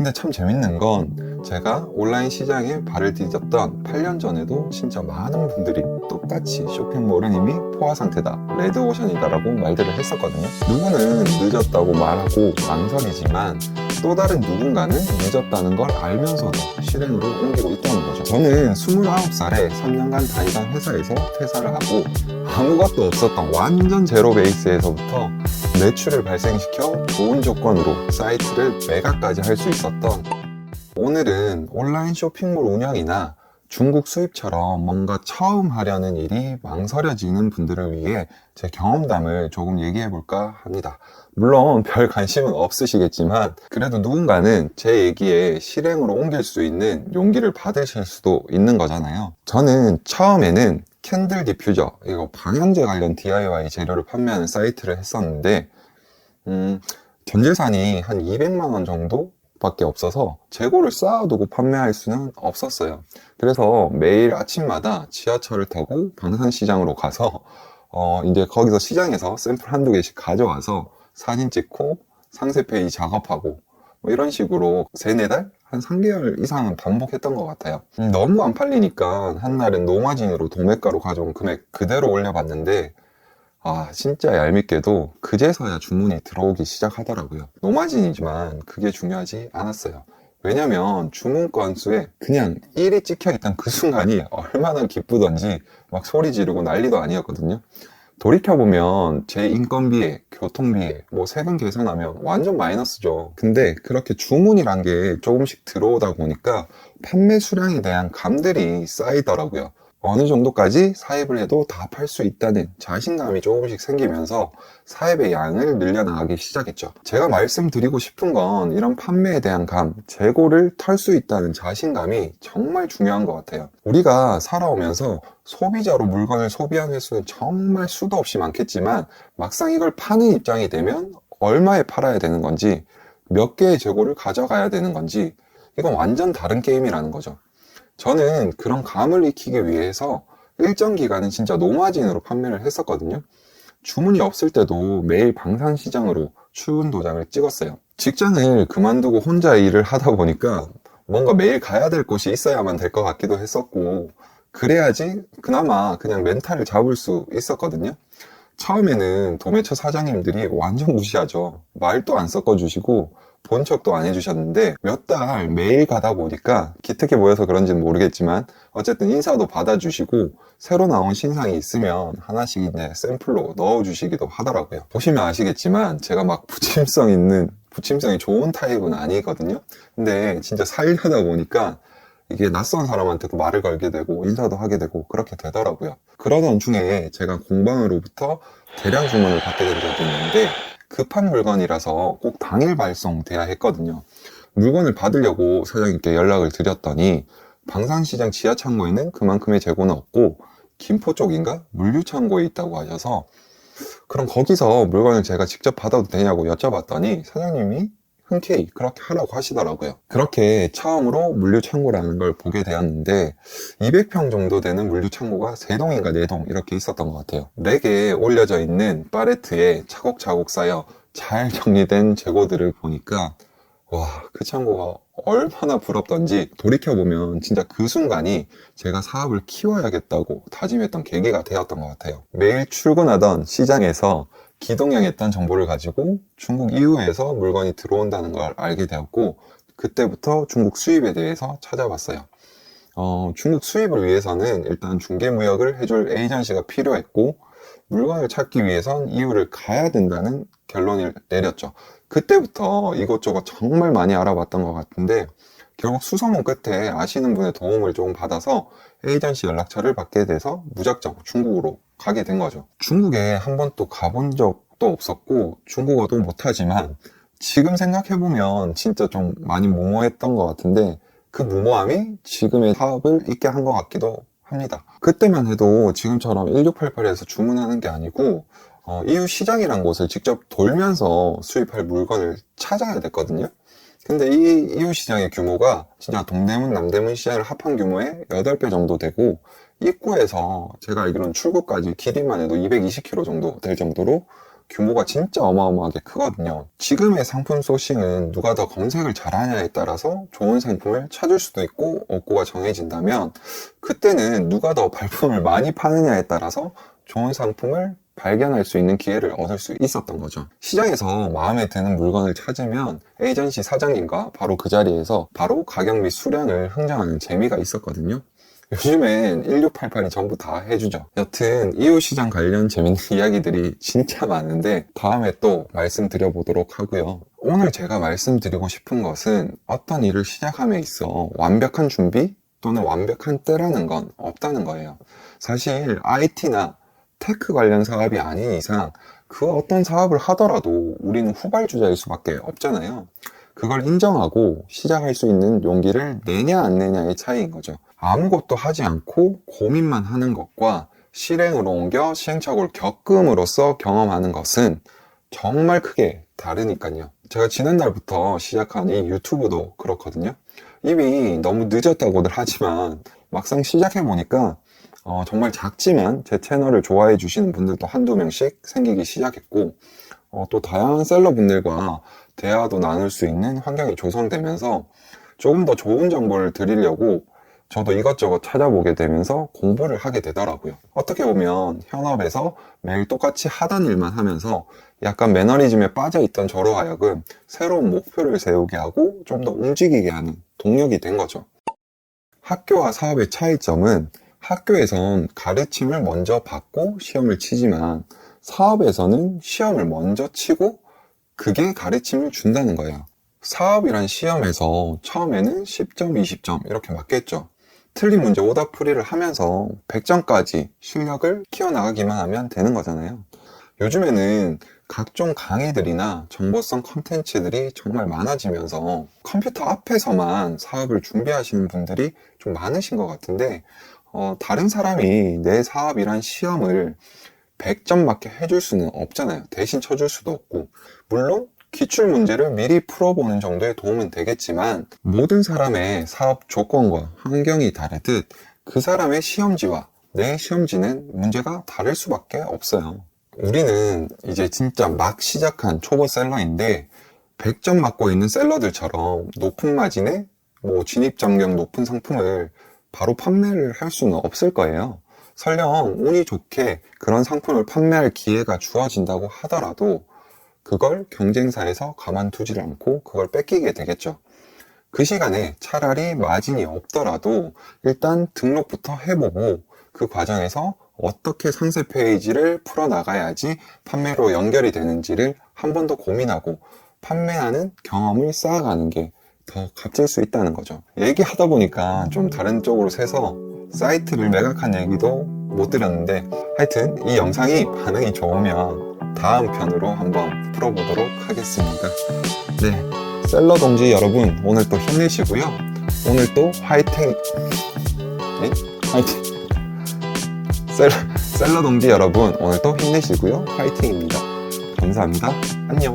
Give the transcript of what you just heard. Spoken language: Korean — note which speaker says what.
Speaker 1: 근데 참 재밌는 건 제가 온라인 시장에 발을 디뎠던 8년 전에도 진짜 많은 분들이 똑같이 쇼핑몰은 이미 포화 상태다, 레드오션이다 라고 말들을 했었거든요. 누구는 늦었다고 말하고 망설이지만 또 다른 누군가는 늦었다는 걸 알면서도 실행으로 옮기고 있다는 거죠. 저는 29살에 3년간 다니던 회사에서 퇴사를 하고 아무것도 없었던 완전 제로 베이스에서부터 매출을 발생시켜 좋은 조건으로 사이트를 매각까지 할 수 있었던, 오늘은 온라인 쇼핑몰 운영이나 중국 수입처럼 뭔가 처음 하려는 일이 망설여지는 분들을 위해 제 경험담을 조금 얘기해 볼까 합니다. 물론 별 관심은 없으시겠지만 그래도 누군가는 제 얘기에 실행으로 옮길 수 있는 용기를 받으실 수도 있는 거잖아요. 저는 처음에는 캔들 디퓨저, 이거 방향제 관련 DIY 재료를 판매하는 사이트를 했었는데 전재산이 한 200만 원 정도 밖에 없어서 재고를 쌓아두고 판매할 수는 없었어요. 그래서 매일 아침마다 지하철을 타고 방산시장으로 가서 이제 거기서 시장에서 샘플 한두 개씩 가져와서 사진 찍고 상세 페이지 작업하고 뭐 이런 식으로 3-4달? 한 3개월 이상은 반복했던 것 같아요. 너무 안 팔리니까 한날은 노마진으로 도매가로 가져온 금액 그대로 올려봤는데 진짜 얄밉게도 그제서야 주문이 들어오기 시작하더라고요. 노마진이지만 그게 중요하지 않았어요. 왜냐면 주문 건수에 그냥 1이 찍혀있던 그 순간이 얼마나 기쁘던지 막 소리 지르고 난리도 아니었거든요. 돌이켜보면 제 인건비에, 교통비에, 뭐 세금 계산하면 완전 마이너스죠. 근데 그렇게 주문이란 게 조금씩 들어오다 보니까 판매 수량에 대한 감들이 쌓이더라고요. 어느 정도까지 사입을 해도 다 팔 수 있다는 자신감이 조금씩 생기면서 사입의 양을 늘려나가기 시작했죠. 제가 말씀드리고 싶은 건 이런 판매에 대한 감, 재고를 털 수 있다는 자신감이 정말 중요한 것 같아요. 우리가 살아오면서 소비자로 물건을 소비하는 횟수는 정말 수도 없이 많겠지만 막상 이걸 파는 입장이 되면 얼마에 팔아야 되는 건지, 몇 개의 재고를 가져가야 되는 건지, 이건 완전 다른 게임이라는 거죠. 저는 그런 감을 익히기 위해서 일정 기간은 진짜 노마진으로 판매를 했었거든요. 주문이 없을 때도 매일 방산시장으로 출근 도장을 찍었어요. 직장을 그만두고 혼자 일을 하다 보니까 뭔가 매일 가야 될 곳이 있어야만 될 것 같기도 했었고, 그래야지 그나마 그냥 멘탈을 잡을 수 있었거든요. 처음에는 도매처 사장님들이 완전 무시하죠. 말도 안 섞어주시고 본 척도 안 해주셨는데 몇 달 매일 가다 보니까 기특해 보여서 그런지는 모르겠지만 어쨌든 인사도 받아주시고 새로 나온 신상이 있으면 하나씩 이제 샘플로 넣어주시기도 하더라고요. 보시면 아시겠지만 제가 막 부침성이 좋은 타입은 아니거든요. 근데 진짜 살려다 보니까 이게 낯선 사람한테도 말을 걸게 되고 인사도 하게 되고 그렇게 되더라고요. 그러던 중에 제가 공방으로부터 대량 주문을 받게 된 적이 있는데 급한 물건이라서 꼭 당일 발송돼야 했거든요. 물건을 받으려고 사장님께 연락을 드렸더니 방산시장 지하창고에는 그만큼의 재고는 없고 김포 쪽인가 물류창고에 있다고 하셔서, 그럼 거기서 물건을 제가 직접 받아도 되냐고 여쭤봤더니 사장님이 흔쾌히 그렇게 하라고 하시더라고요. 그렇게 처음으로 물류창고라는 걸 보게 되었는데 200평 정도 되는 물류창고가 3동인가 4동 이렇게 있었던 것 같아요. 렉에 올려져 있는 팔레트에 차곡차곡 쌓여 잘 정리된 재고들을 보니까 그 창고가 얼마나 부럽던지 돌이켜보면 진짜 그 순간이 제가 사업을 키워야겠다고 다짐했던 계기가 되었던 것 같아요. 매일 출근하던 시장에서 기동형했던 정보를 가지고 중국 이후에서 물건이 들어온다는 걸 알게 되었고, 그때부터 중국 수입에 대해서 찾아봤어요. 중국 수입을 위해서는 일단 중개무역을 해줄 에이전시가 필요했고, 물건을 찾기 위해선 이유를 가야 된다는 결론을 내렸죠. 그때부터 이것저것 정말 많이 알아봤던 것 같은데 결국 수소문 끝에 아시는 분의 도움을 조금 받아서 에이전시 연락처를 받게 돼서 무작정 중국으로 가게 된 거죠. 중국에 한 번도 가본 적도 없었고 중국어도 못하지만 지금 생각해보면 진짜 좀 많이 무모했던 것 같은데 그 무모함이 지금의 사업을 있게 한 것 같기도 합니다. 그때만 해도 지금처럼 1688에서 주문하는 게 아니고 이웃 시장이란 곳을 직접 돌면서 수입할 물건을 찾아야 됐거든요. 근데 이 이웃 시장의 규모가 진짜 동대문, 남대문 시장을 합한 규모의 8배 정도 되고, 입구에서 제가 알기로는 출구까지 길이만 해도 220km 정도 될 정도로 규모가 진짜 어마어마하게 크거든요. 지금의 상품 소싱은 누가 더 검색을 잘하냐에 따라서 좋은 상품을 찾을 수도 있고 없고가 정해진다면, 그때는 누가 더 발품을 많이 파느냐에 따라서 좋은 상품을 발견할 수 있는 기회를 얻을 수 있었던 거죠. 시장에서 마음에 드는 물건을 찾으면 에이전시 사장님과 바로 그 자리에서 바로 가격 및 수량을 흥정하는 재미가 있었거든요. 요즘엔 1688이 전부 다 해주죠. 여튼 이웃시장 관련 재밌는 이야기들이 진짜 많은데 다음에 또 말씀드려보도록 하고요. 오늘 제가 말씀드리고 싶은 것은 어떤 일을 시작함에 있어 완벽한 준비 또는 완벽한 때라는 건 없다는 거예요. 사실 IT나 테크 관련 사업이 아닌 이상 그 어떤 사업을 하더라도 우리는 후발주자일 수밖에 없잖아요. 그걸 인정하고 시작할 수 있는 용기를 내냐 안 내냐의 차이인 거죠. 아무것도 하지 않고 고민만 하는 것과 실행으로 옮겨 시행착오를 겪음으로써 경험하는 것은 정말 크게 다르니까요. 제가 지난달부터 시작한 이 유튜브도 그렇거든요. 이미 너무 늦었다고들 하지만 막상 시작해보니까 정말 작지만 제 채널을 좋아해 주시는 분들도 한두 명씩 생기기 시작했고, 또 다양한 셀러분들과 대화도 나눌 수 있는 환경이 조성되면서 조금 더 좋은 정보를 드리려고 저도 이것저것 찾아보게 되면서 공부를 하게 되더라고요. 어떻게 보면 현업에서 매일 똑같이 하던 일만 하면서 약간 매너리즘에 빠져있던 저로 하여금 새로운 목표를 세우게 하고 좀 더 움직이게 하는 동력이 된 거죠. 학교와 사업의 차이점은 학교에선 가르침을 먼저 받고 시험을 치지만 사업에서는 시험을 먼저 치고 그게 가르침을 준다는 거예요. 사업이란 시험에서 처음에는 10점, 20점 이렇게 맞겠죠. 틀린 문제 오답풀이를 하면서 100점까지 실력을 키워나가기만 하면 되는 거잖아요. 요즘에는 각종 강의들이나 정보성 컨텐츠들이 정말 많아지면서 컴퓨터 앞에서만 사업을 준비하시는 분들이 좀 많으신 것 같은데, 다른 사람이 내 사업이란 시험을 100점 맞게 해줄 수는 없잖아요. 대신 쳐줄 수도 없고, 물론 기출 문제를 미리 풀어보는 정도의 도움은 되겠지만 모든 사람의 사업 조건과 환경이 다르듯 그 사람의 시험지와 내 시험지는 문제가 다를 수밖에 없어요. 우리는 이제 진짜 막 시작한 초보 셀러인데 100점 맞고 있는 셀러들처럼 높은 마진에 진입장벽 높은 상품을 바로 판매를 할 수는 없을 거예요. 설령 운이 좋게 그런 상품을 판매할 기회가 주어진다고 하더라도 그걸 경쟁사에서 가만두지를 않고 그걸 뺏기게 되겠죠. 그 시간에 차라리 마진이 없더라도 일단 등록부터 해보고 그 과정에서 어떻게 상세 페이지를 풀어나가야지 판매로 연결이 되는지를 한 번 더 고민하고 판매하는 경험을 쌓아가는 게 더 값질 수 있다는 거죠. 얘기하다 보니까 좀 다른 쪽으로 새서 사이트를 매각한 얘기도 못 드렸는데, 하여튼 이 영상이 반응이 좋으면 다음 편으로 한번 풀어보도록 하겠습니다. 네, 셀러 동지 여러분, 오늘 또 힘내시고요. 오늘 또 화이팅! 네? 화이팅! 셀러 동지 여러분, 오늘 또 힘내시고요. 화이팅입니다. 감사합니다. 안녕!